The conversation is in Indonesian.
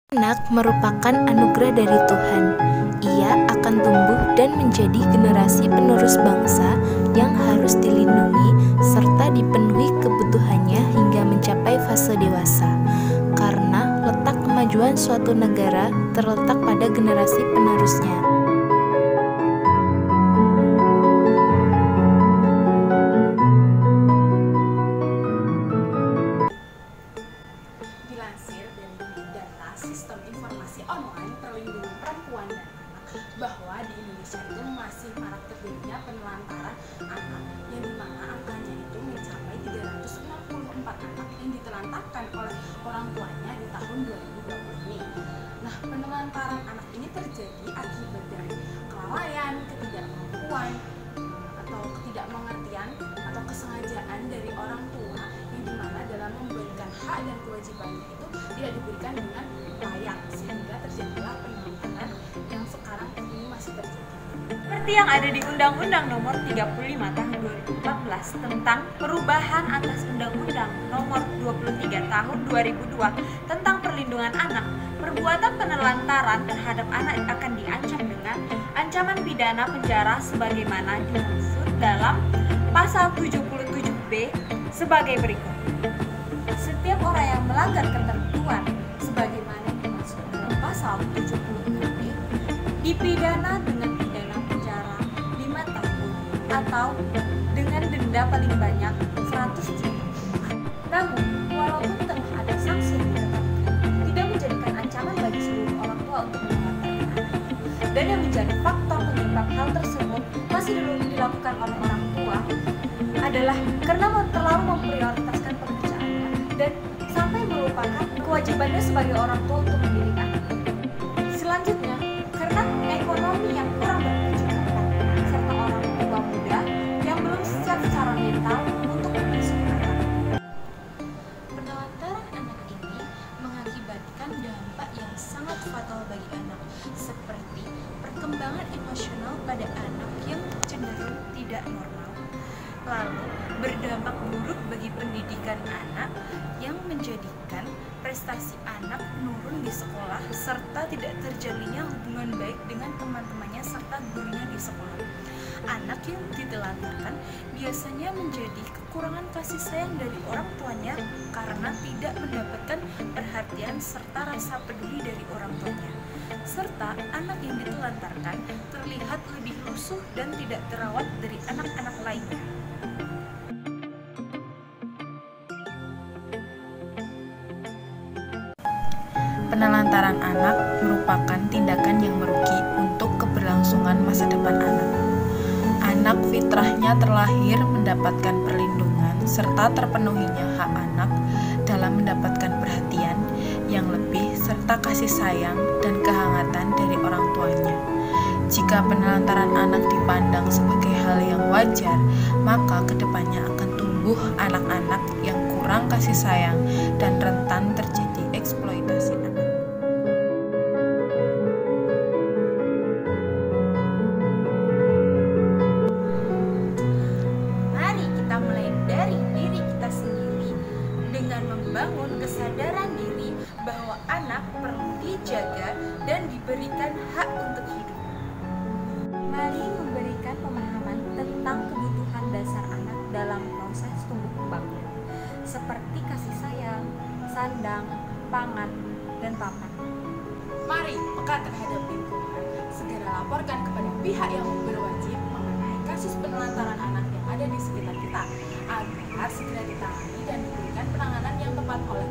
Anak merupakan anugerah dari Tuhan. Ia akan tumbuh dan menjadi generasi penerus bangsa yang harus dilindungi serta dipenuhi kebutuhannya hingga mencapai fase dewasa. Karena letak kemajuan suatu negara terletak pada generasi penerusnya. Dilansir dari data Sistem Informasi Online Perlindungan Perempuan dan Anak bahwa di Indonesia itu masih marak terjadinya penelantaran anak yang dimana angkanya itu mencapai 364 anak yang ditelantarkan oleh orang tuanya di tahun 2020 ini. Nah, penelantaran anak ini terjadi akibat dari kelalaian, ketidakmampuan, atau ketidakmengertian atau kesengajaan dari orang tua yang dimana dalam memberikan hak dan kewajibannya itu tidak diberikan dengan layak sehingga terjadilah penelantaran yang sekarang ini masih terjadi. Seperti yang ada di Undang-Undang Nomor 35 Tahun 2014 tentang perubahan atas Undang-Undang Nomor 23 Tahun 2002 tentang perlindungan anak, perbuatan penelantaran terhadap anak akan diancam dengan ancaman pidana penjara sebagaimana dimaksud dalam pasal 77B sebagai berikut. Setiap orang yang melanggar ketentuan sebagaimana dimaksud dalam pasal 76B dipidana dengan pidana penjara 5 tahun atau dengan denda paling banyak 100 juta. Namun, walaupun telah ada sanksi yang ditetapkan, tidak menjadikan ancaman bagi seluruh orang tua untuk menelantarkan anaknya. Dan yang menjadi faktor penyebab hal tersebut masih dilakukan oleh orang tua adalah karena terlalu memprioritaskan pekerjaannya dan sampai melupakan kewajibannya sebagai orang tua untuk mendidik anak. Selanjutnya, karena ekonomi yang kurang berkecukupan serta orang tua muda yang belum siap secara mental untuk mengasuh anak. Penelantaran anak ini mengakibatkan dampak yang sangat fatal bagi anak, seperti perkembangan emosional pada anak yang cenderung tidak normal, lalu berdampak buruk bagi pendidikan anak yang menjadikan prestasi anak menurun di sekolah serta tidak terjalinnya hubungan baik dengan teman-temannya serta gurunya di sekolah. Anak yang ditelantarkan biasanya menjadi kekurangan kasih sayang dari orang tuanya karena tidak mendapatkan perhatian serta rasa peduli dari orang tuanya. Serta anak yang ditelantarkan terlihat lebih lusuh dan tidak terawat dari anak-anak lainnya. Penelantaran anak merupakan tindakan yang merugi untuk keberlangsungan masa depan anak. Anak fitrahnya terlahir mendapatkan perlindungan serta terpenuhinya hak anak dalam mendapatkan perhatian yang lebih serta kasih sayang dan kehangatan dari orang tuanya. Jika penelantaran anak dipandang sebagai hal yang wajar, maka kedepannya akan tumbuh anak-anak yang kurang kasih sayang dan rentan terjadi eksploitasi anak. Mari kita mulai dari diri kita sendiri dengan membangun kesadaran diri bahwa anak perlu dijaga dan diberikan hak untuk hidup. Mari memberikan pemahaman tentang kebutuhan dasar anak dalam proses tumbuh kembangnya, seperti kasih sayang, sandang, pangan, dan papan. Mari peka terhadap lingkungan, segera laporkan kepada pihak yang berwajib mengenai kasus penelantaran anak yang ada di sekitar kita agar segera ditangani dan diberikan penanganan yang tepat oleh